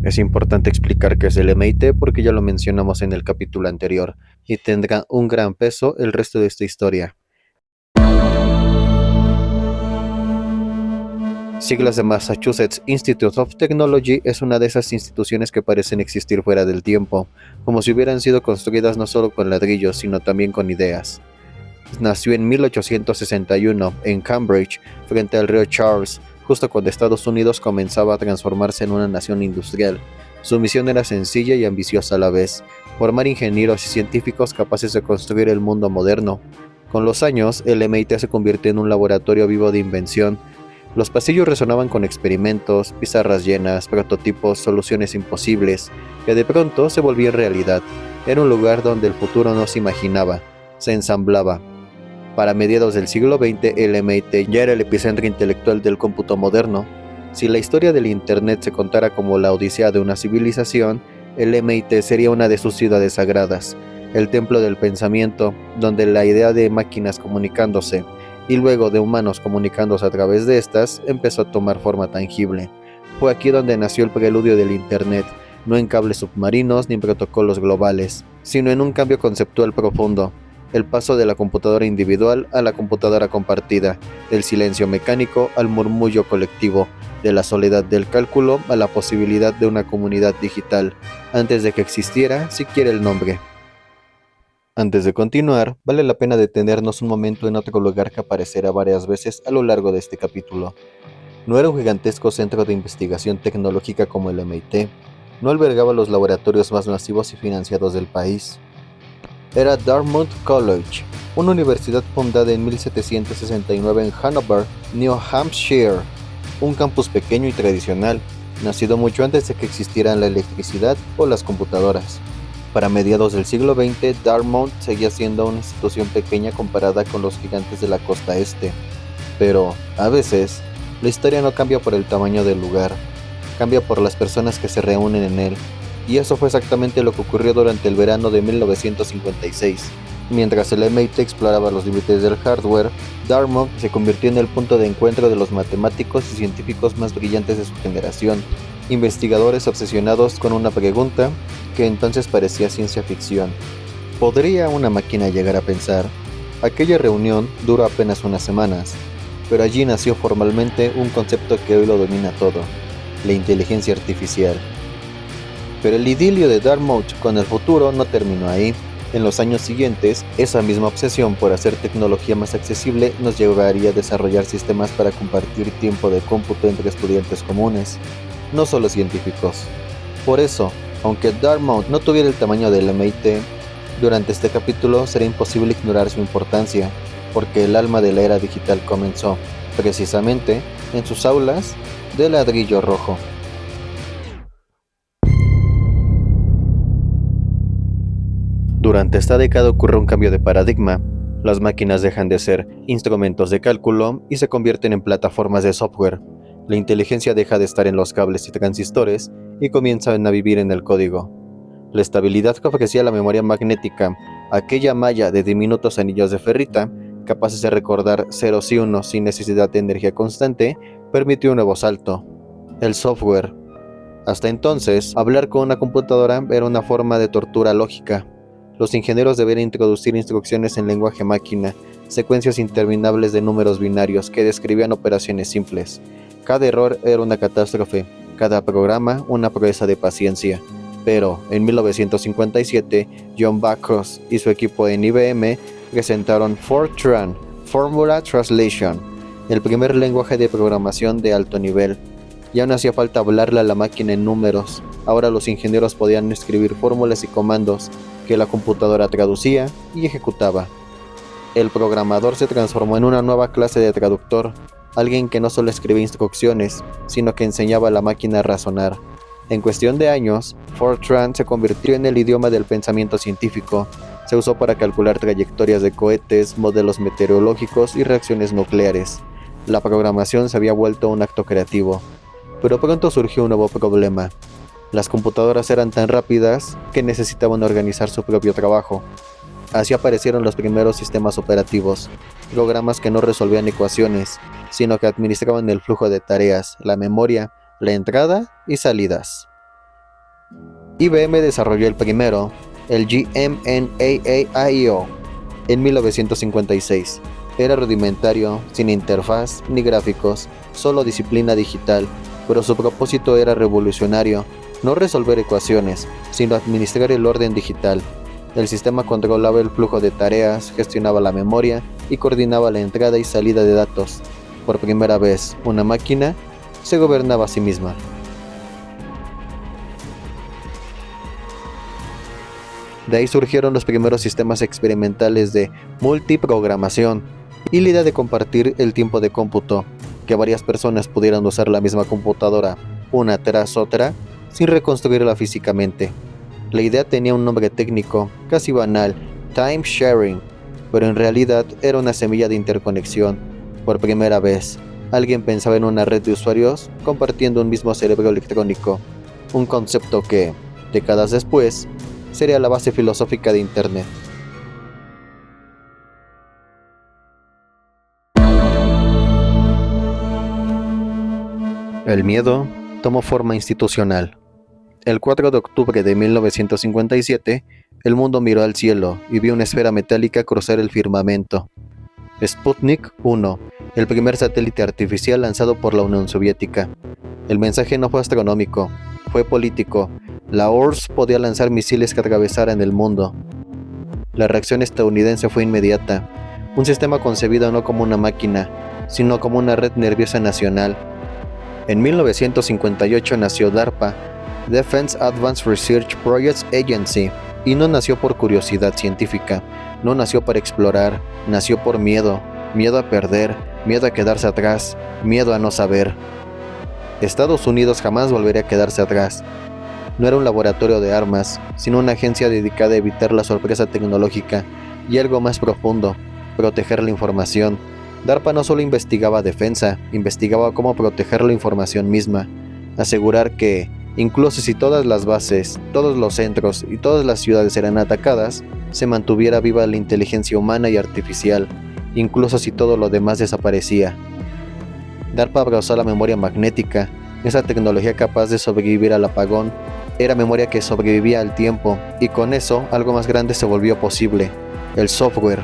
Es importante explicar qué es el MIT porque ya lo mencionamos en el capítulo anterior y tendrá un gran peso el resto de esta historia. Siglas de Massachusetts Institute of Technology es una de esas instituciones que parecen existir fuera del tiempo, como si hubieran sido construidas no solo con ladrillos, sino también con ideas. Nació en 1861 en Cambridge, frente al río Charles, justo cuando Estados Unidos comenzaba a transformarse en una nación industrial. Su misión era sencilla y ambiciosa a la vez: formar ingenieros y científicos capaces de construir el mundo moderno. Con los años, el MIT se convirtió en un laboratorio vivo de invención. Los pasillos resonaban con experimentos, pizarras llenas, prototipos, soluciones imposibles, que de pronto se volvían realidad. Era un lugar donde el futuro no se imaginaba, se ensamblaba. Para mediados del siglo XX, el MIT ya era el epicentro intelectual del cómputo moderno. Si la historia del Internet se contara como la odisea de una civilización, el MIT sería una de sus ciudades sagradas, el templo del pensamiento, donde la idea de máquinas comunicándose, y luego de humanos comunicándose a través de estas, empezó a tomar forma tangible. Fue aquí donde nació el preludio del Internet, no en cables submarinos ni en protocolos globales, sino en un cambio conceptual profundo: el paso de la computadora individual a la computadora compartida, del silencio mecánico al murmullo colectivo, de la soledad del cálculo a la posibilidad de una comunidad digital, antes de que existiera siquiera el nombre. Antes de continuar, vale la pena detenernos un momento en otro lugar que aparecerá varias veces a lo largo de este capítulo. No era un gigantesco centro de investigación tecnológica como el MIT, no albergaba los laboratorios más masivos y financiados del país. Era Dartmouth College, una universidad fundada en 1769 en Hanover, New Hampshire, un campus pequeño y tradicional, nacido mucho antes de que existieran la electricidad o las computadoras. Para mediados del siglo XX, Dartmouth seguía siendo una institución pequeña comparada con los gigantes de la costa este. Pero, a veces, la historia no cambia por el tamaño del lugar, cambia por las personas que se reúnen en él. Y eso fue exactamente lo que ocurrió durante el verano de 1956. Mientras el MIT exploraba los límites del hardware, Dartmouth se convirtió en el punto de encuentro de los matemáticos y científicos más brillantes de su generación, investigadores obsesionados con una pregunta que entonces parecía ciencia ficción. ¿Podría una máquina llegar a pensar? Aquella reunión duró apenas unas semanas, pero allí nació formalmente un concepto que hoy lo domina todo: la inteligencia artificial. Pero el idilio de Dartmouth con el futuro no terminó ahí. En los años siguientes, esa misma obsesión por hacer tecnología más accesible nos llevaría a desarrollar sistemas para compartir tiempo de cómputo entre estudiantes comunes, no solo científicos. Por eso, aunque Dartmouth no tuviera el tamaño del MIT, durante este capítulo será imposible ignorar su importancia, porque el alma de la era digital comenzó, precisamente, en sus aulas de ladrillo rojo. Durante esta década ocurre un cambio de paradigma. Las máquinas dejan de ser instrumentos de cálculo y se convierten en plataformas de software. La inteligencia deja de estar en los cables y transistores y comienzan a vivir en el código. La estabilidad que ofrecía la memoria magnética, aquella malla de diminutos anillos de ferrita, capaces de recordar ceros y unos sin necesidad de energía constante, permitió un nuevo salto: el software. Hasta entonces, hablar con una computadora era una forma de tortura lógica. Los ingenieros debían introducir instrucciones en lenguaje máquina, secuencias interminables de números binarios que describían operaciones simples. Cada error era una catástrofe, cada programa una proeza de paciencia. Pero, en 1957, John Backus y su equipo en IBM presentaron Fortran, Formula Translation, el primer lenguaje de programación de alto nivel. Ya no hacía falta hablarle a la máquina en números, ahora los ingenieros podían escribir fórmulas y comandos que la computadora traducía y ejecutaba. El programador se transformó en una nueva clase de traductor, alguien que no solo escribía instrucciones, sino que enseñaba a la máquina a razonar. En cuestión de años, Fortran se convirtió en el idioma del pensamiento científico. Se usó para calcular trayectorias de cohetes, modelos meteorológicos y reacciones nucleares. La programación se había vuelto un acto creativo. Pero pronto surgió un nuevo problema. Las computadoras eran tan rápidas que necesitaban organizar su propio trabajo. Así aparecieron los primeros sistemas operativos, programas que no resolvían ecuaciones, sino que administraban el flujo de tareas, la memoria, la entrada y salidas. IBM desarrolló el primero, el GMNAAIO, en 1956. Era rudimentario, sin interfaz ni gráficos, solo disciplina digital, pero su propósito era revolucionario, no resolver ecuaciones, sino administrar el orden digital. El sistema controlaba el flujo de tareas, gestionaba la memoria y coordinaba la entrada y salida de datos. Por primera vez, una máquina se gobernaba a sí misma. De ahí surgieron los primeros sistemas experimentales de multiprogramación y la idea de compartir el tiempo de cómputo, que varias personas pudieran usar la misma computadora una tras otra sin reconstruirla físicamente. La idea tenía un nombre técnico, casi banal, time sharing, pero en realidad era una semilla de interconexión. Por primera vez, alguien pensaba en una red de usuarios compartiendo un mismo cerebro electrónico, un concepto que, décadas después, sería la base filosófica de Internet. El miedo tomó forma institucional. El 4 de octubre de 1957, el mundo miró al cielo y vio una esfera metálica cruzar el firmamento. Sputnik 1, el primer satélite artificial lanzado por la Unión Soviética. El mensaje no fue astronómico, fue político. La URSS podía lanzar misiles que atravesaran el mundo. La reacción estadounidense fue inmediata. Un sistema concebido no como una máquina, sino como una red nerviosa nacional. En 1958 nació DARPA, Defense Advanced Research Projects Agency, y no nació por curiosidad científica, no nació para explorar, nació por miedo, miedo a perder, miedo a quedarse atrás, miedo a no saber. Estados Unidos jamás volvería a quedarse atrás. No era un laboratorio de armas, sino una agencia dedicada a evitar la sorpresa tecnológica y algo más profundo, proteger la información. DARPA no solo investigaba defensa, investigaba cómo proteger la información misma, asegurar que, incluso si todas las bases, todos los centros y todas las ciudades eran atacadas, se mantuviera viva la inteligencia humana y artificial, incluso si todo lo demás desaparecía. DARPA abrazó la memoria magnética, esa tecnología capaz de sobrevivir al apagón. Era memoria que sobrevivía al tiempo, y con eso algo más grande se volvió posible: el software.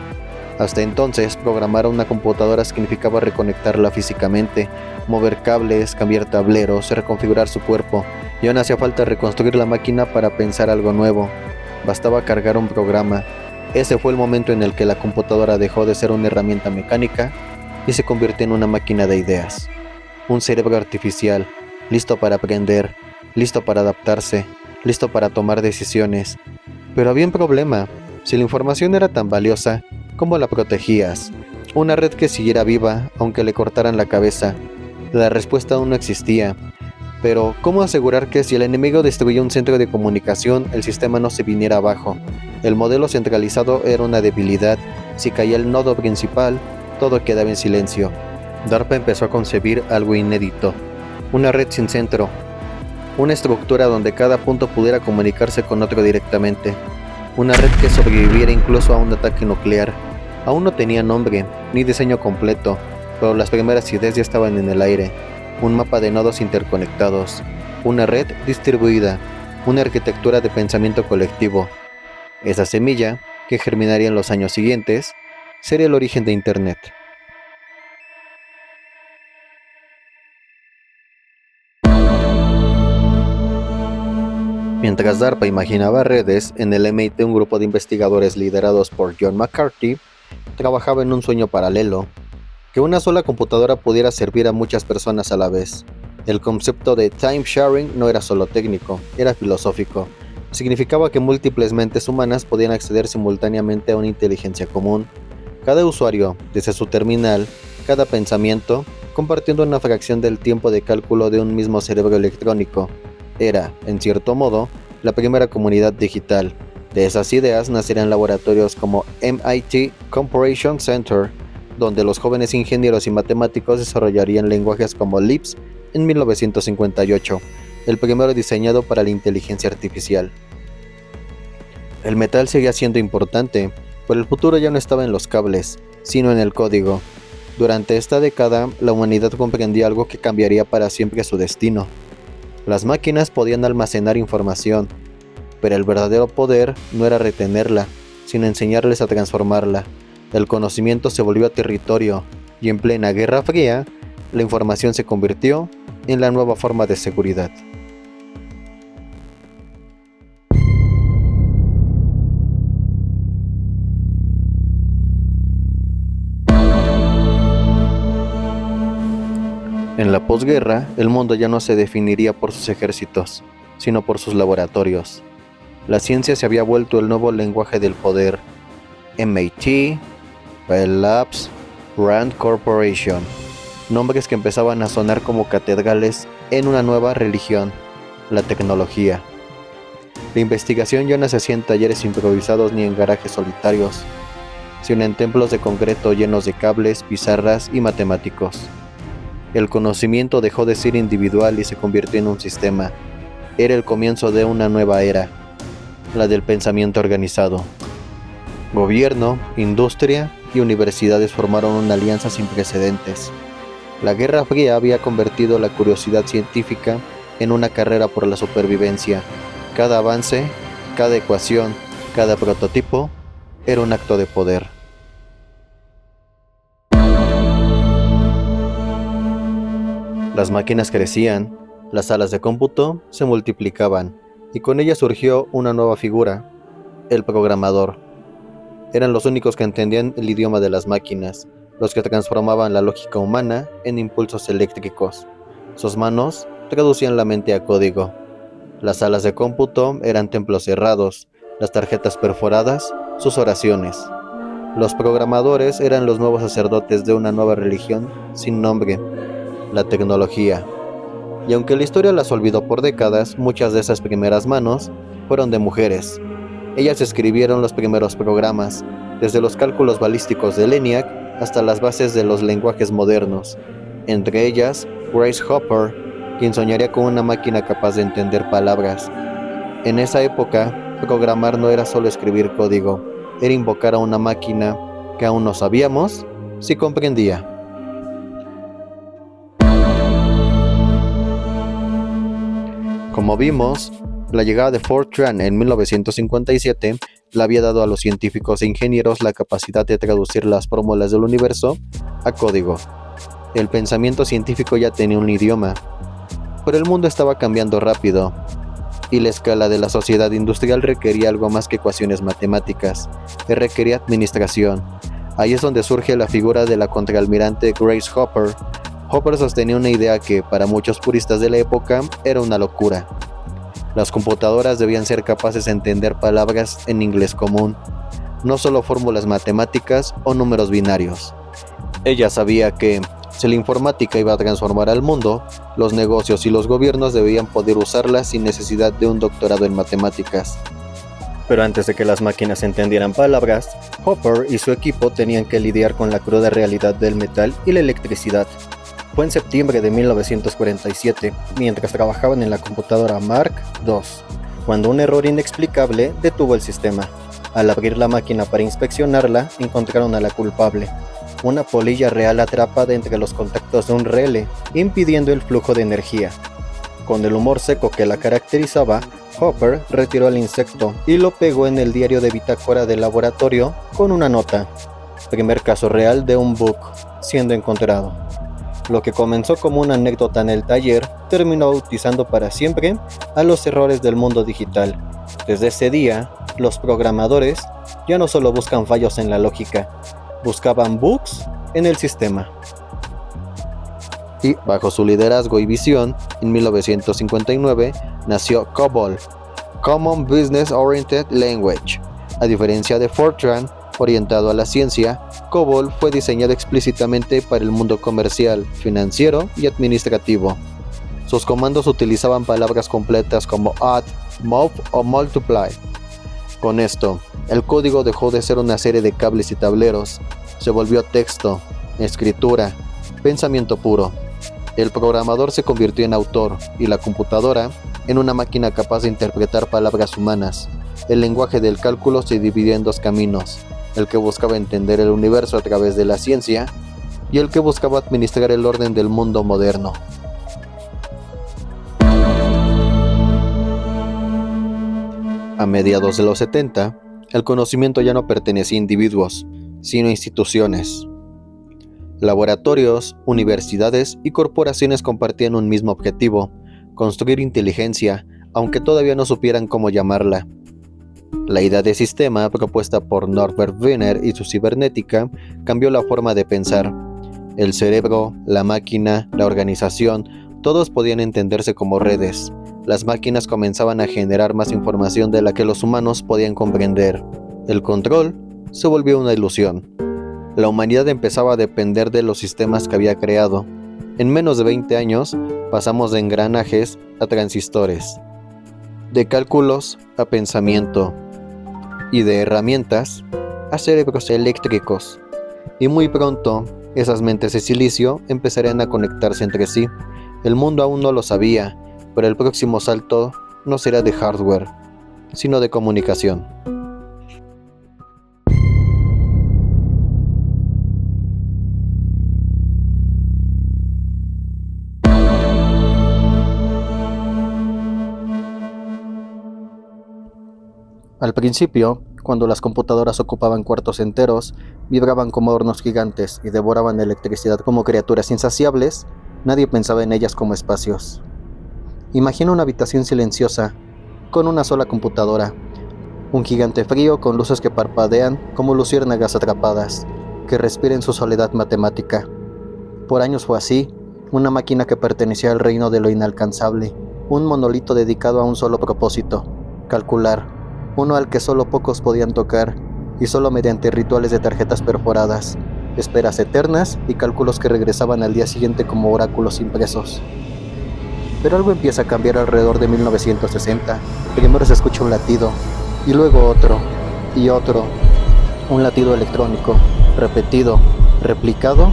Hasta entonces, programar una computadora significaba reconectarla físicamente, mover cables, cambiar tableros, reconfigurar su cuerpo, y aún hacía falta reconstruir la máquina para pensar algo nuevo. Bastaba cargar un programa. Ese fue el momento en el que la computadora dejó de ser una herramienta mecánica y se convirtió en una máquina de ideas. Un cerebro artificial, listo para aprender, listo para adaptarse, listo para tomar decisiones. Pero había un problema. Si la información era tan valiosa, ¿cómo la protegías? Una red que siguiera viva, aunque le cortaran la cabeza. La respuesta aún no existía. Pero, ¿cómo asegurar que si el enemigo destruía un centro de comunicación, el sistema no se viniera abajo? El modelo centralizado era una debilidad. Si caía el nodo principal, todo quedaba en silencio. DARPA empezó a concebir algo inédito: una red sin centro. Una estructura donde cada punto pudiera comunicarse con otro directamente. Una red que sobreviviera incluso a un ataque nuclear. Aún no tenía nombre, ni diseño completo, pero las primeras ideas ya estaban en el aire. Un mapa de nodos interconectados. Una red distribuida. Una arquitectura de pensamiento colectivo. Esa semilla, que germinaría en los años siguientes, sería el origen de Internet. Mientras DARPA imaginaba redes, en el MIT un grupo de investigadores liderados por John McCarthy trabajaba en un sueño paralelo: que una sola computadora pudiera servir a muchas personas a la vez. El concepto de time sharing no era solo técnico, era filosófico. Significaba que múltiples mentes humanas podían acceder simultáneamente a una inteligencia común. Cada usuario, desde su terminal, cada pensamiento, compartiendo una fracción del tiempo de cálculo de un mismo cerebro electrónico. Era, en cierto modo, la primera comunidad digital. De esas ideas nacerían laboratorios como MIT Computation Center, donde los jóvenes ingenieros y matemáticos desarrollarían lenguajes como Lisp en 1958, el primero diseñado para la inteligencia artificial. El metal seguía siendo importante, pero el futuro ya no estaba en los cables, sino en el código. Durante esta década, la humanidad comprendió algo que cambiaría para siempre su destino. Las máquinas podían almacenar información, Pero el verdadero poder no era retenerla, sino enseñarles a transformarla. El conocimiento se volvió territorio, y en plena Guerra Fría, la información se convirtió en la nueva forma de seguridad. En la posguerra, el mundo ya no se definiría por sus ejércitos, sino por sus laboratorios. La ciencia se había vuelto el nuevo lenguaje del poder. MIT, Bell Labs, Rand Corporation, nombres que empezaban a sonar como catedrales en una nueva religión, la tecnología. La investigación ya no se hacía en talleres improvisados ni en garajes solitarios, sino en templos de concreto llenos de cables, pizarras y matemáticos. El conocimiento dejó de ser individual y se convirtió en un sistema. Era el comienzo de una nueva era, la del pensamiento organizado. Gobierno, industria y universidades formaron una alianza sin precedentes. La Guerra Fría había convertido la curiosidad científica en una carrera por la supervivencia. Cada avance, cada ecuación, cada prototipo era un acto de poder. Las máquinas crecían, las salas de cómputo se multiplicaban, y con ellas surgió una nueva figura, el programador. Eran los únicos que entendían el idioma de las máquinas, los que transformaban la lógica humana en impulsos eléctricos. Sus manos traducían la mente a código. Las salas de cómputo eran templos cerrados, las tarjetas perforadas, sus oraciones. Los programadores eran los nuevos sacerdotes de una nueva religión sin nombre, la tecnología. Y aunque la historia las olvidó por décadas, muchas de esas primeras manos fueron de mujeres. Ellas escribieron los primeros programas, desde los cálculos balísticos de ENIAC hasta las bases de los lenguajes modernos. Entre ellas, Grace Hopper, quien soñaría con una máquina capaz de entender palabras. En esa época, programar no era solo escribir código, era invocar a una máquina que aún no sabíamos si comprendía. Como vimos, la llegada de Fortran en 1957 le había dado a los científicos e ingenieros la capacidad de traducir las fórmulas del universo a código. El pensamiento científico ya tenía un idioma, pero el mundo estaba cambiando rápido, y la escala de la sociedad industrial requería algo más que ecuaciones matemáticas, requería administración. Ahí es donde surge la figura de la contraalmirante Grace Hopper. Hopper sostenía una idea que, para muchos puristas de la época, era una locura. Las computadoras debían ser capaces de entender palabras en inglés común, no solo fórmulas matemáticas o números binarios. Ella sabía que, si la informática iba a transformar al mundo, los negocios y los gobiernos debían poder usarla sin necesidad de un doctorado en matemáticas. Pero antes de que las máquinas entendieran palabras, Hopper y su equipo tenían que lidiar con la cruda realidad del metal y la electricidad. Fue en septiembre de 1947, mientras trabajaban en la computadora Mark II, cuando un error inexplicable detuvo el sistema. Al abrir la máquina para inspeccionarla, encontraron a la culpable, una polilla real atrapada entre los contactos de un relé, impidiendo el flujo de energía. Con el humor seco que la caracterizaba, Hopper retiró el insecto y lo pegó en el diario de bitácora del laboratorio con una nota: primer caso real de un bug siendo encontrado. Lo que comenzó como una anécdota en el taller terminó bautizando para siempre a los errores del mundo digital. Desde ese día, los programadores ya no solo buscan fallos en la lógica, buscaban bugs en el sistema. Y bajo su liderazgo y visión, en 1959 nació COBOL, Common Business Oriented Language. A diferencia de Fortran, orientado a la ciencia, COBOL fue diseñado explícitamente para el mundo comercial, financiero y administrativo. Sus comandos utilizaban palabras completas como add, move o multiply. Con esto, el código dejó de ser una serie de cables y tableros, se volvió texto, escritura, pensamiento puro. El programador se convirtió en autor y la computadora en una máquina capaz de interpretar palabras humanas. El lenguaje del cálculo se dividió en dos caminos: el que buscaba entender el universo a través de la ciencia y el que buscaba administrar el orden del mundo moderno. A mediados de los 70, el conocimiento ya no pertenecía a individuos, sino a instituciones. Laboratorios, universidades y corporaciones compartían un mismo objetivo: construir inteligencia, aunque todavía no supieran cómo llamarla. La idea de sistema, propuesta por Norbert Wiener y su cibernética, cambió la forma de pensar. El cerebro, la máquina, la organización, todos podían entenderse como redes. Las máquinas comenzaban a generar más información de la que los humanos podían comprender. El control se volvió una ilusión. La humanidad empezaba a depender de los sistemas que había creado. En menos de 20 años, pasamos de engranajes a transistores, de cálculos a pensamiento, y de herramientas a cerebros eléctricos. Y muy pronto, esas mentes de silicio empezarían a conectarse entre sí. El mundo aún no lo sabía, pero el próximo salto no será de hardware, sino de comunicación. Al principio, cuando las computadoras ocupaban cuartos enteros, vibraban como hornos gigantes y devoraban electricidad como criaturas insaciables, nadie pensaba en ellas como espacios. Imagina una habitación silenciosa, con una sola computadora, un gigante frío con luces que parpadean como luciérnagas atrapadas, que respiren su soledad matemática. Por años fue así, una máquina que pertenecía al reino de lo inalcanzable, un monolito dedicado a un solo propósito: calcular. Uno al que solo pocos podían tocar, y solo mediante rituales de tarjetas perforadas, esperas eternas y cálculos que regresaban al día siguiente como oráculos impresos. Pero algo empieza a cambiar alrededor de 1960. Primero se escucha un latido, y luego otro, y otro. Un latido electrónico, repetido, replicado,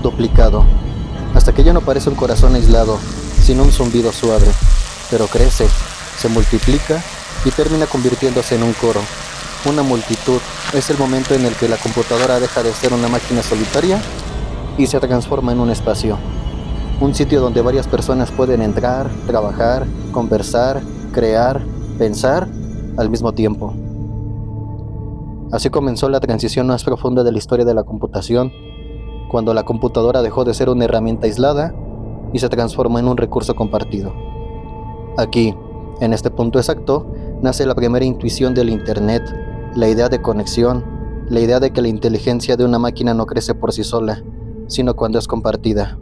duplicado, hasta que ya no parece un corazón aislado, sino un zumbido suave. Pero crece, se multiplica y termina convirtiéndose en un coro, una multitud. Es el momento en el que la computadora deja de ser una máquina solitaria y se transforma en un espacio, un sitio donde varias personas pueden entrar, trabajar, conversar, crear, pensar al mismo tiempo. Así comenzó la transición más profunda de la historia de la computación, cuando la computadora dejó de ser una herramienta aislada y se transformó en un recurso compartido. Aquí, en este punto exacto, nace la primera intuición del Internet, la idea de conexión, la idea de que la inteligencia de una máquina no crece por sí sola, sino cuando es compartida.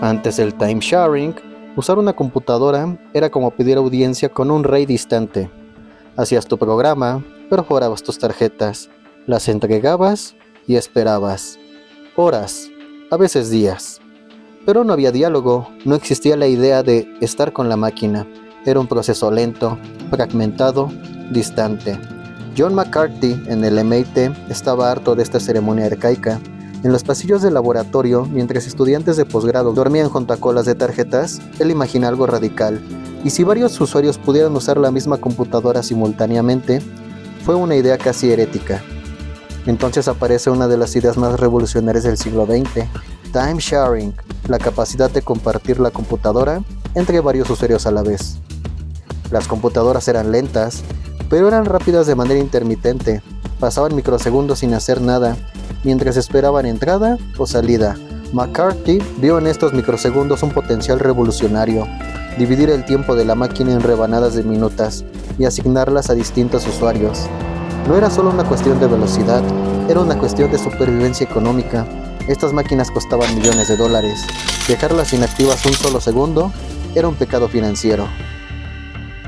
Antes del time sharing, usar una computadora era como pedir audiencia con un rey distante. Hacías tu programa, perforabas tus tarjetas, las entregabas y esperabas. Horas, a veces días. Pero no había diálogo, no existía la idea de estar con la máquina. Era un proceso lento, fragmentado, distante. John McCarthy, en el MIT, estaba harto de esta ceremonia arcaica. En los pasillos del laboratorio, mientras estudiantes de posgrado dormían junto a colas de tarjetas, él imagina algo radical. Y si varios usuarios pudieran usar la misma computadora simultáneamente, fue una idea casi herética. Entonces aparece una de las ideas más revolucionarias del siglo XX, time sharing, la capacidad de compartir la computadora entre varios usuarios a la vez. Las computadoras eran lentas, pero eran rápidas de manera intermitente. Pasaban microsegundos sin hacer nada, mientras esperaban entrada o salida. McCarthy vio en estos microsegundos un potencial revolucionario: dividir el tiempo de la máquina en rebanadas de minutos y asignarlas a distintos usuarios. No era solo una cuestión de velocidad, era una cuestión de supervivencia económica. Estas máquinas costaban millones de dólares. Dejarlas inactivas un solo segundo era un pecado financiero.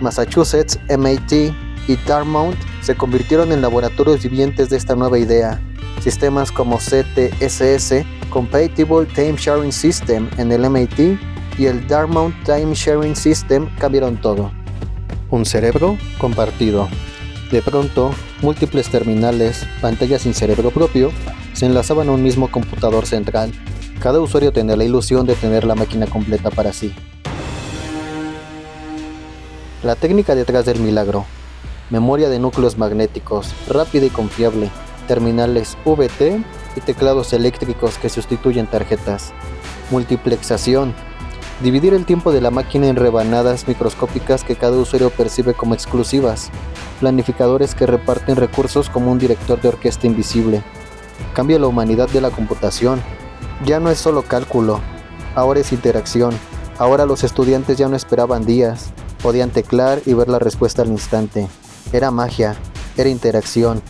Massachusetts, MIT y Dartmouth se convirtieron en laboratorios vivientes de esta nueva idea. Sistemas como CTSS, Compatible Time Sharing System, en el MIT, y el Dartmouth Time Sharing System cambiaron todo. Un cerebro compartido. De pronto, múltiples terminales, pantallas sin cerebro propio, se enlazaban a un mismo computador central. Cada usuario tenía la ilusión de tener la máquina completa para sí. La técnica detrás del milagro: memoria de núcleos magnéticos, rápida y confiable, terminales VT y teclados eléctricos que sustituyen tarjetas. Multiplexación: Dividir el tiempo de la máquina en rebanadas microscópicas que cada usuario percibe como exclusivas. Planificadores que reparten recursos como un director de orquesta invisible. Cambia la humanidad de la computación. Ya no es solo cálculo, ahora es interacción. Ahora los estudiantes ya no esperaban días, podían teclar y ver la respuesta al instante. Era magia, era interacción,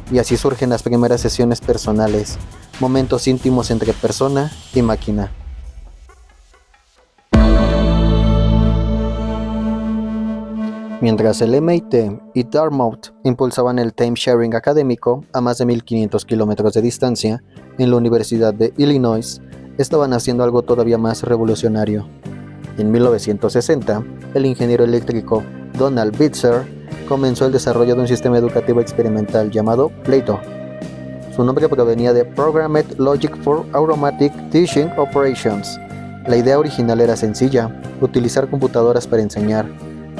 y así surgen las primeras sesiones personales, momentos íntimos entre persona y máquina. Mientras el MIT y Dartmouth impulsaban el time-sharing académico a más de 1500 kilómetros de distancia, en la Universidad de Illinois estaban haciendo algo todavía más revolucionario. En 1960, el ingeniero eléctrico Donald Bitzer comenzó el desarrollo de un sistema educativo experimental llamado Plato. Su nombre provenía de Programmed Logic for Automatic Teaching Operations. La idea original era sencilla, utilizar computadoras para enseñar,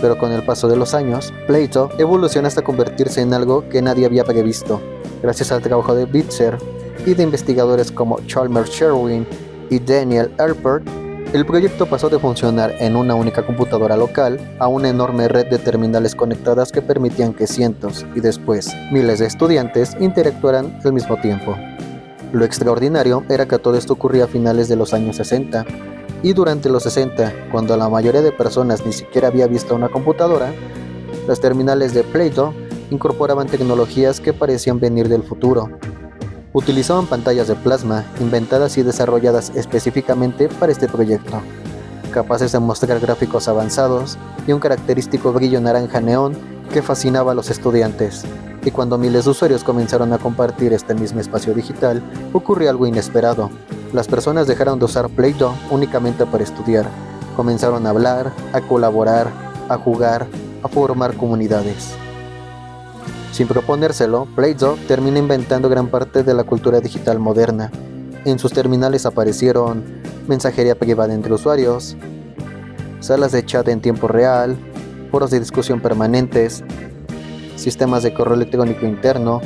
pero con el paso de los años, Plato evoluciona hasta convertirse en algo que nadie había previsto. Gracias al trabajo de Bitzer y de investigadores como Chalmers Sherwin y Daniel Alpert, el proyecto pasó de funcionar en una única computadora local a una enorme red de terminales conectadas que permitían que cientos y después miles de estudiantes interactuaran al mismo tiempo. Lo extraordinario era que todo esto ocurría a finales de los años 60 y durante los 60, cuando la mayoría de personas ni siquiera había visto una computadora, las terminales de Plato incorporaban tecnologías que parecían venir del futuro. Utilizaban pantallas de plasma inventadas y desarrolladas específicamente para este proyecto, capaces de mostrar gráficos avanzados y un característico brillo naranja neón que fascinaba a los estudiantes. Y cuando miles de usuarios comenzaron a compartir este mismo espacio digital, ocurrió algo inesperado. Las personas dejaron de usar Plato únicamente para estudiar, comenzaron a hablar, a colaborar, a jugar, a formar comunidades. Sin proponérselo, Plato termina inventando gran parte de la cultura digital moderna. En sus terminales aparecieron mensajería privada entre usuarios, salas de chat en tiempo real, foros de discusión permanentes, sistemas de correo electrónico interno,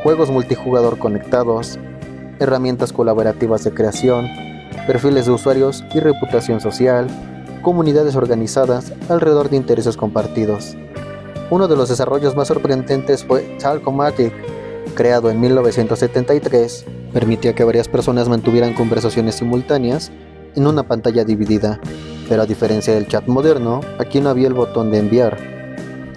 juegos multijugador conectados, herramientas colaborativas de creación, perfiles de usuarios y reputación social, comunidades organizadas alrededor de intereses compartidos. Uno de los desarrollos más sorprendentes fue Talkomatic, creado en 1973, permitía que varias personas mantuvieran conversaciones simultáneas en una pantalla dividida, pero a diferencia del chat moderno, aquí no había el botón de enviar.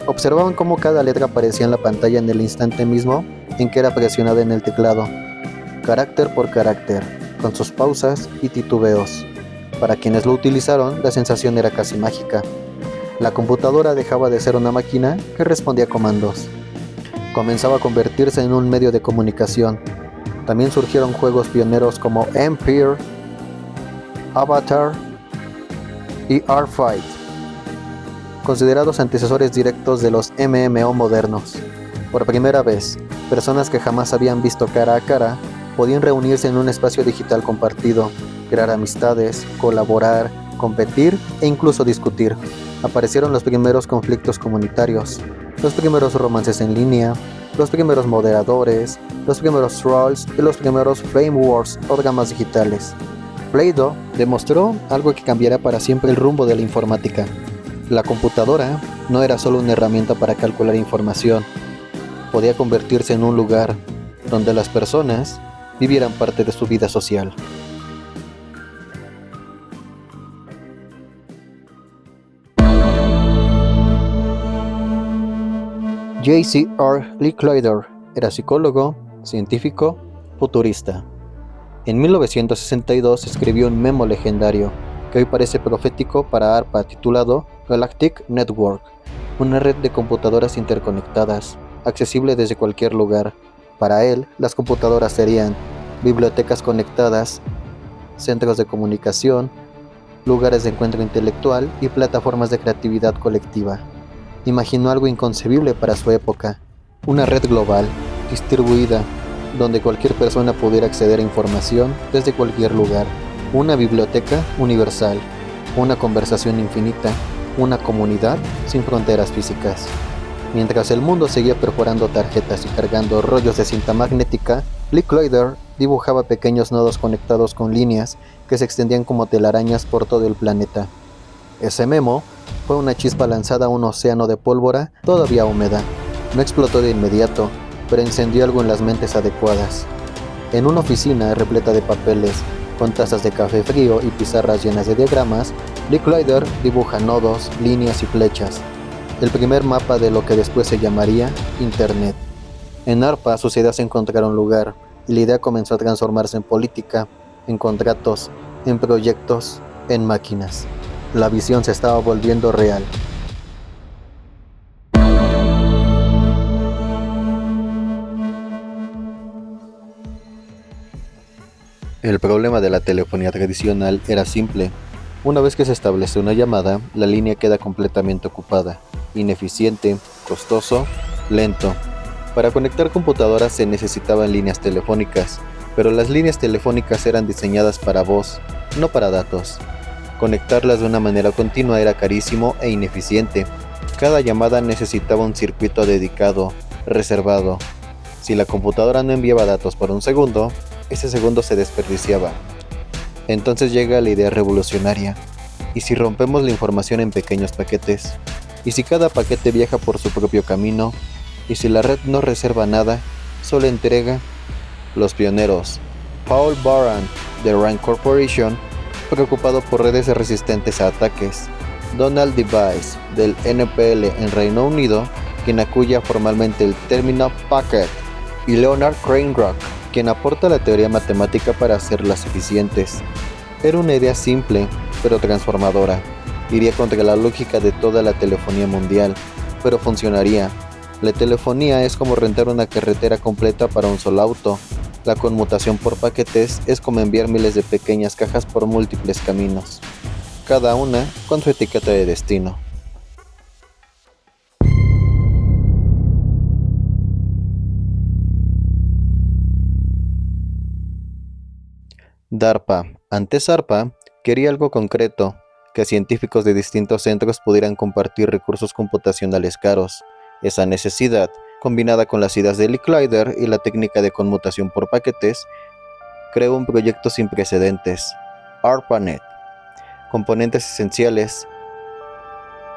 Observaban cómo cada letra aparecía en la pantalla en el instante mismo en que era presionada en el teclado, carácter por carácter, con sus pausas y titubeos. Para quienes lo utilizaron, la sensación era casi mágica. La computadora dejaba de ser una máquina que respondía a comandos. Comenzaba a convertirse en un medio de comunicación. También surgieron juegos pioneros como Empire, Avatar y R-Fight, considerados antecesores directos de los MMO modernos. Por primera vez, personas que jamás habían visto cara a cara podían reunirse en un espacio digital compartido, crear amistades, colaborar, competir e incluso discutir. Aparecieron los primeros conflictos comunitarios, los primeros romances en línea, los primeros moderadores, los primeros trolls y los primeros flame wars o dramas digitales. Plato demostró algo que cambiará para siempre el rumbo de la informática. La computadora no era solo una herramienta para calcular información, podía convertirse en un lugar donde las personas vivieran parte de su vida social. J.C.R. Licklider era psicólogo, científico, futurista. En 1962 escribió un memo legendario que hoy parece profético para ARPA titulado Galactic Network, una red de computadoras interconectadas, accesible desde cualquier lugar. Para él, las computadoras serían bibliotecas conectadas, centros de comunicación, lugares de encuentro intelectual y plataformas de creatividad colectiva. Imaginó algo inconcebible para su época, una red global, distribuida, donde cualquier persona pudiera acceder a información desde cualquier lugar, una biblioteca universal, una conversación infinita, una comunidad sin fronteras físicas. Mientras el mundo seguía perforando tarjetas y cargando rollos de cinta magnética, Licklider dibujaba pequeños nodos conectados con líneas que se extendían como telarañas por todo el planeta. Ese memo fue una chispa lanzada a un océano de pólvora todavía húmeda. No explotó de inmediato, pero encendió algo en las mentes adecuadas. En una oficina repleta de papeles, con tazas de café frío y pizarras llenas de diagramas, Licklider dibuja nodos, líneas y flechas. El primer mapa de lo que después se llamaría Internet. En ARPA sus ideas encontraron lugar, y la idea comenzó a transformarse en política, en contratos, en proyectos, en máquinas. La visión se estaba volviendo real. El problema de la telefonía tradicional era simple. Una vez que se establece una llamada, la línea queda completamente ocupada, ineficiente, costoso, lento. Para conectar computadoras se necesitaban líneas telefónicas, pero las líneas telefónicas eran diseñadas para voz, no para datos. Conectarlas de una manera continua era carísimo e ineficiente. Cada llamada necesitaba un circuito dedicado, reservado. Si la computadora no enviaba datos por un segundo, ese segundo se desperdiciaba. Entonces llega la idea revolucionaria. ¿Y si rompemos la información en pequeños paquetes? ¿Y si cada paquete viaja por su propio camino? ¿Y si la red no reserva nada, solo entrega? Los pioneros, Paul Baran de Rand Corporation, preocupado por redes resistentes a ataques, Donald Device del NPL en Reino Unido, quien acuña formalmente el término packet, y Leonard Cranebrook, quien aporta la teoría matemática para hacerlas eficientes. Era una idea simple, pero transformadora. Iría contra la lógica de toda la telefonía mundial, pero funcionaría. La telefonía es como rentar una carretera completa para un solo auto. La conmutación por paquetes es como enviar miles de pequeñas cajas por múltiples caminos, cada una con su etiqueta de destino. DARPA, antes ARPA, quería algo concreto, que científicos de distintos centros pudieran compartir recursos computacionales caros. Esa necesidad, combinada con las ideas de Licklider y la técnica de conmutación por paquetes, creó un proyecto sin precedentes, ARPANET. Componentes esenciales: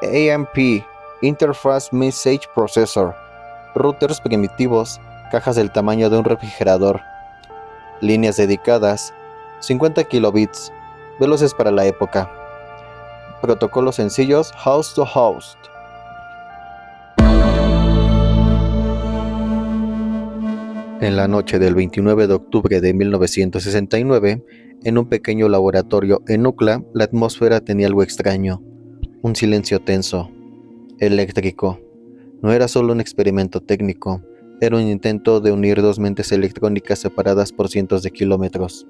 AMP, Interface Message Processor, routers primitivos, cajas del tamaño de un refrigerador, líneas dedicadas, 50 kilobits, veloces para la época, protocolos sencillos host to host. En la noche del 29 de octubre de 1969, en un pequeño laboratorio en UCLA, la atmósfera tenía algo extraño, un silencio tenso, eléctrico. No era solo un experimento técnico, era un intento de unir dos mentes electrónicas separadas por cientos de kilómetros.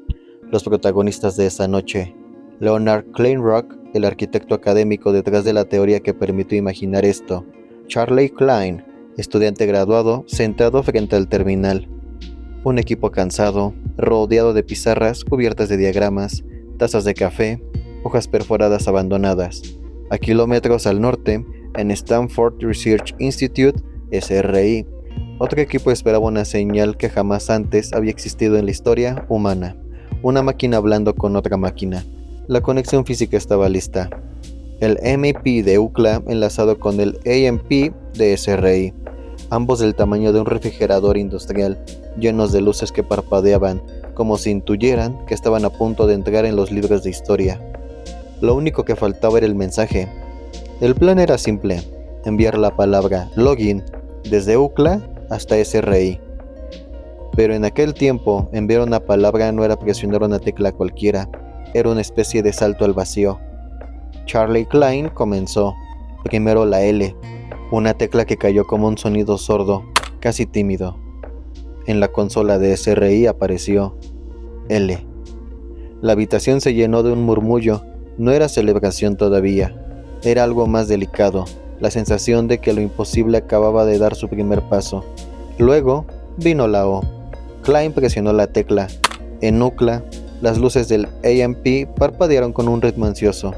Los protagonistas de esa noche: Leonard Kleinrock, el arquitecto académico detrás de la teoría que permitió imaginar esto; Charlie Klein, estudiante graduado, sentado frente al terminal. Un equipo cansado, rodeado de pizarras cubiertas de diagramas, tazas de café, hojas perforadas abandonadas. A kilómetros al norte, en Stanford Research Institute, SRI, otro equipo esperaba una señal que jamás antes había existido en la historia humana. Una máquina hablando con otra máquina. La conexión física estaba lista. El MEP de UCLA enlazado con el AMP de SRI, ambos del tamaño de un refrigerador industrial, llenos de luces que parpadeaban, como si intuyeran que estaban a punto de entrar en los libros de historia. Lo único que faltaba era el mensaje. El plan era simple: enviar la palabra login desde UCLA hasta SRI. Pero en aquel tiempo, enviar una palabra no era presionar una tecla cualquiera, era una especie de salto al vacío. Charlie Klein comenzó, primero la L, una tecla que cayó como un sonido sordo, casi tímido. En la consola de SRI apareció L. La habitación se llenó de un murmullo. No era celebración todavía, era algo más delicado, la sensación de que lo imposible acababa de dar su primer paso. Luego vino la O. Klein presionó la tecla. En UCLA, las luces del AMP parpadearon con un ritmo ansioso.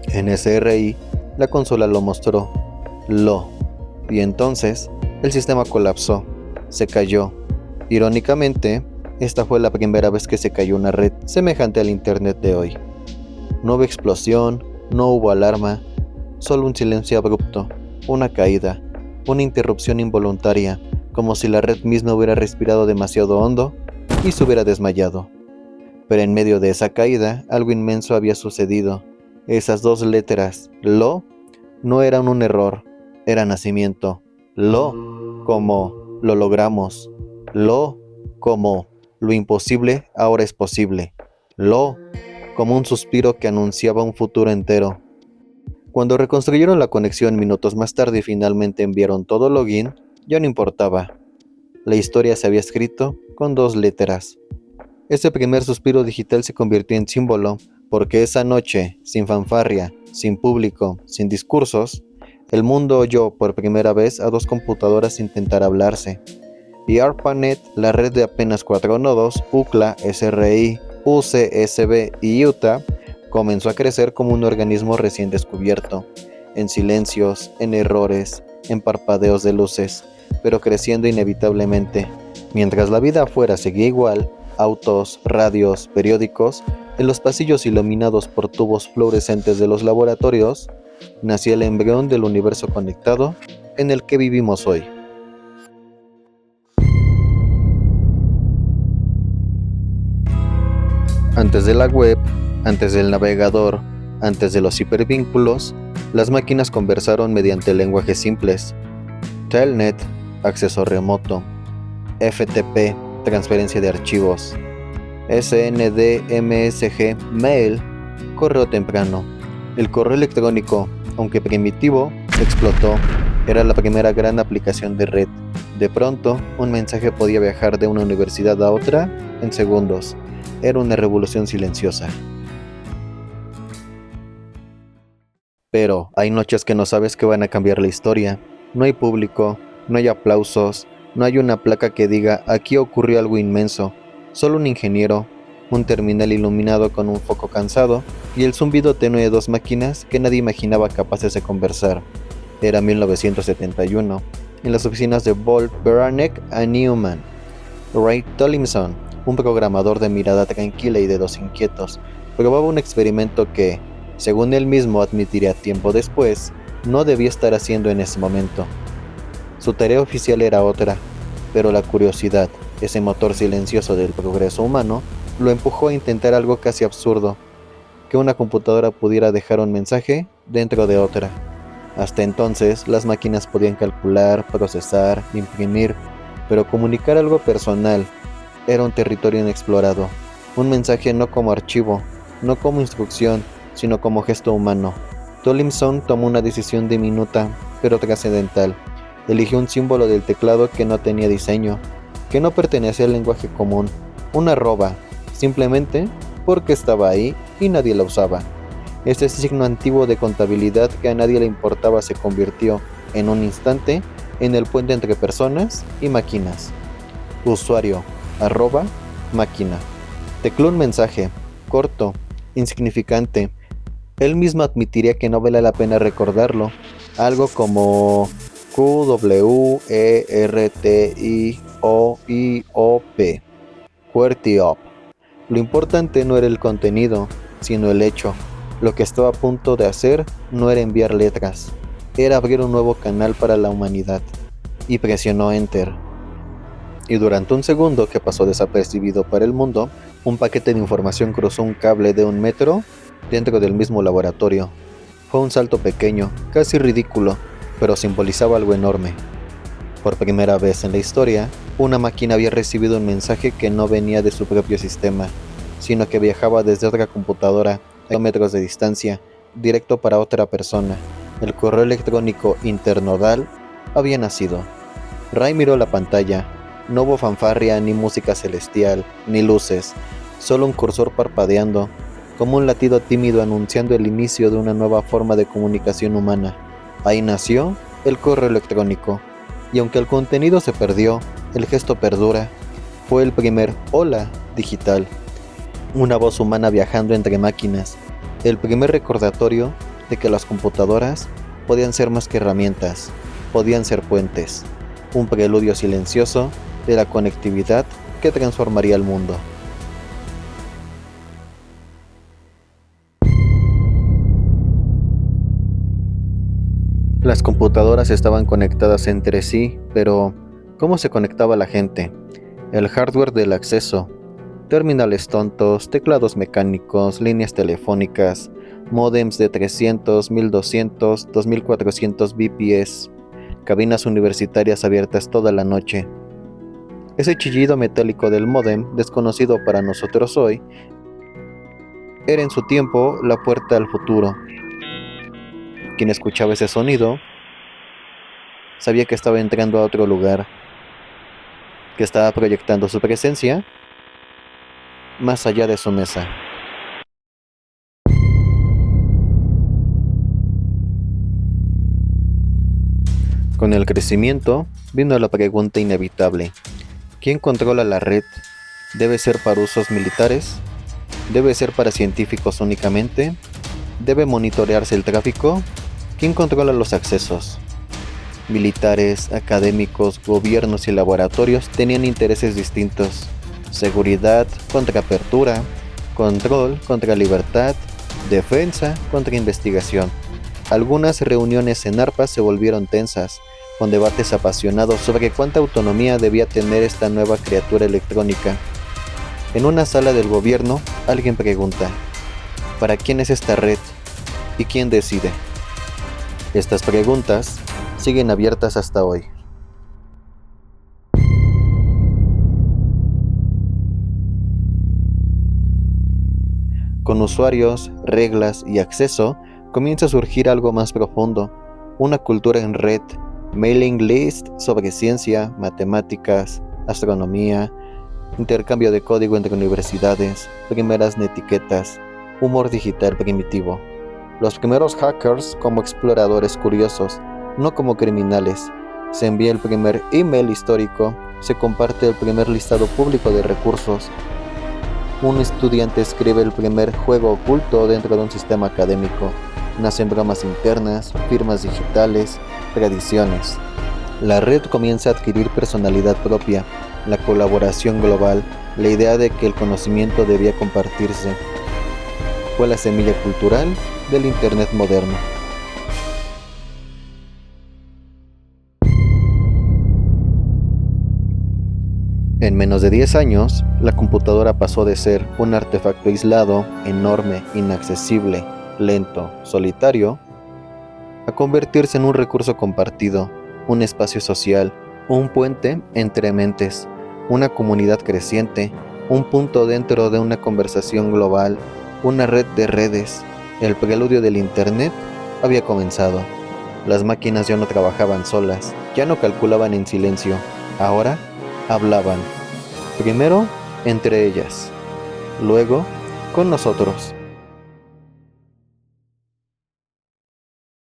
En SRI, la consola lo mostró. Lo. Y entonces, el sistema colapsó. Se cayó. Irónicamente, Esta fue la primera vez que se cayó una red semejante al Internet de hoy. No hubo explosión, no hubo alarma, solo un silencio abrupto, una caída, una interrupción involuntaria, como si la red misma hubiera respirado demasiado hondo y se hubiera desmayado. Pero en medio de esa caída, algo inmenso había sucedido. Esas dos letras, lo, no eran un error, era nacimiento. Lo, como lo logramos. Lo, como lo imposible ahora es posible. Lo, como un suspiro que anunciaba un futuro entero. Cuando reconstruyeron la conexión minutos más tarde y finalmente enviaron todo login, ya no importaba. La historia se había escrito con dos letras. Ese primer suspiro digital se convirtió en símbolo, porque esa noche, sin fanfarria, sin público, sin discursos, el mundo oyó por primera vez a dos computadoras intentar hablarse. Y ARPANET, la red de apenas 4 nodos, UCLA, SRI, UCSB y UTA, comenzó a crecer como un organismo recién descubierto, en silencios, en errores, en parpadeos de luces, pero creciendo inevitablemente. Mientras la vida afuera seguía igual, autos, radios, periódicos, en los pasillos iluminados por tubos fluorescentes de los laboratorios, nacía el embrión del universo conectado en el que vivimos hoy. Antes de la web, antes del navegador, antes de los hipervínculos, las máquinas conversaron mediante lenguajes simples. Telnet, acceso remoto. FTP, transferencia de archivos. SNDMSG, mail, correo temprano. El correo electrónico, aunque primitivo, explotó. Era la primera gran aplicación de red. De pronto, un mensaje podía viajar de una universidad a otra en segundos. Era una revolución silenciosa. Pero hay noches que no sabes que van a cambiar la historia. No hay público, no hay aplausos, no hay una placa que diga aquí ocurrió algo inmenso. Solo un ingeniero, un terminal iluminado con un foco cansado y el zumbido tenue de dos máquinas que nadie imaginaba capaces de conversar. Era 1971, en las oficinas de Bolt, Beranek y Newman. Ray Tomlinson, un programador de mirada tranquila y dedos inquietos, probaba un experimento que, según él mismo admitiría tiempo después, no debía estar haciendo en ese momento. Su tarea oficial era otra, pero la curiosidad, ese motor silencioso del progreso humano, lo empujó a intentar algo casi absurdo, que una computadora pudiera dejar un mensaje dentro de otra. Hasta entonces, las máquinas podían calcular, procesar, imprimir, pero comunicar algo personal era un territorio inexplorado. Un mensaje no como archivo, no como instrucción, sino como gesto humano. Tomlinson tomó una decisión diminuta, pero trascendental. Eligió un símbolo del teclado que no tenía diseño, que no pertenecía al lenguaje común, una arroba, simplemente porque estaba ahí y nadie la usaba. Este signo antiguo de contabilidad que a nadie le importaba se convirtió, en un instante, en el puente entre personas y máquinas. Usuario, arroba, máquina. Tecló un mensaje, corto, insignificante. Él mismo admitiría que no vale la pena recordarlo. Algo como QWERTIOIOP. QWERTIOP. Lo importante no era el contenido, sino el hecho. Lo que estaba a punto de hacer no era enviar letras, era abrir un nuevo canal para la humanidad. Y presionó Enter. Y durante un segundo que pasó desapercibido para el mundo, un paquete de información cruzó un cable de 1 metro dentro del mismo laboratorio. Fue un salto pequeño, casi ridículo, pero simbolizaba algo enorme. Por primera vez en la historia, una máquina había recibido un mensaje que no venía de su propio sistema, sino que viajaba desde otra computadora, a kilómetros de distancia, directo para otra persona. El correo electrónico internodal había nacido. Ray miró la pantalla. No hubo fanfarria, ni música celestial, ni luces, solo un cursor parpadeando, como un latido tímido anunciando el inicio de una nueva forma de comunicación humana. Ahí nació el correo electrónico, y aunque el contenido se perdió, el gesto perdura. Fue el primer hola digital, una voz humana viajando entre máquinas, el primer recordatorio de que las computadoras podían ser más que herramientas, podían ser puentes, un preludio silencioso de la conectividad que transformaría el mundo. Las computadoras estaban conectadas entre sí, pero ¿cómo se conectaba la gente? El hardware del acceso, terminales tontos, teclados mecánicos, líneas telefónicas, módems de 300, 1200, 2400 bps, cabinas universitarias abiertas toda la noche. Ese chillido metálico del módem, desconocido para nosotros hoy, era en su tiempo la puerta al futuro. Quien escuchaba ese sonido sabía que estaba entrando a otro lugar, que estaba proyectando su presencia más allá de su mesa. Con el crecimiento vino la pregunta inevitable: ¿quién controla la red? ¿Debe ser para usos militares? ¿Debe ser para científicos únicamente? ¿Debe monitorearse el tráfico? ¿Quién controla los accesos? Militares, académicos, gobiernos y laboratorios tenían intereses distintos. Seguridad contra apertura, control contra libertad, defensa contra investigación. Algunas reuniones en ARPA se volvieron tensas, con debates apasionados sobre cuánta autonomía debía tener esta nueva criatura electrónica. En una sala del gobierno, alguien pregunta: ¿para quién es esta red? ¿Y quién decide? Estas preguntas siguen abiertas hasta hoy. Con usuarios, reglas y acceso, comienza a surgir algo más profundo: una cultura en red, mailing list sobre ciencia, matemáticas, astronomía, intercambio de código entre universidades, primeras netiquetas, humor digital primitivo. Los primeros hackers como exploradores curiosos, no como criminales. Se envía el primer email histórico, se comparte el primer listado público de recursos. Un estudiante escribe el primer juego oculto dentro de un sistema académico. Nacen bromas internas, firmas digitales, tradiciones. La red comienza a adquirir personalidad propia, la colaboración global, la idea de que el conocimiento debía compartirse. Fue la semilla cultural del Internet moderno. En menos de 10 años, la computadora pasó de ser un artefacto aislado, enorme, inaccesible, lento, solitario, a convertirse en un recurso compartido, un espacio social, un puente entre mentes, una comunidad creciente, un punto dentro de una conversación global, una red de redes. El preludio del Internet había comenzado. Las máquinas ya no trabajaban solas, ya no calculaban en silencio, ahora hablaban. Primero entre ellas, luego con nosotros.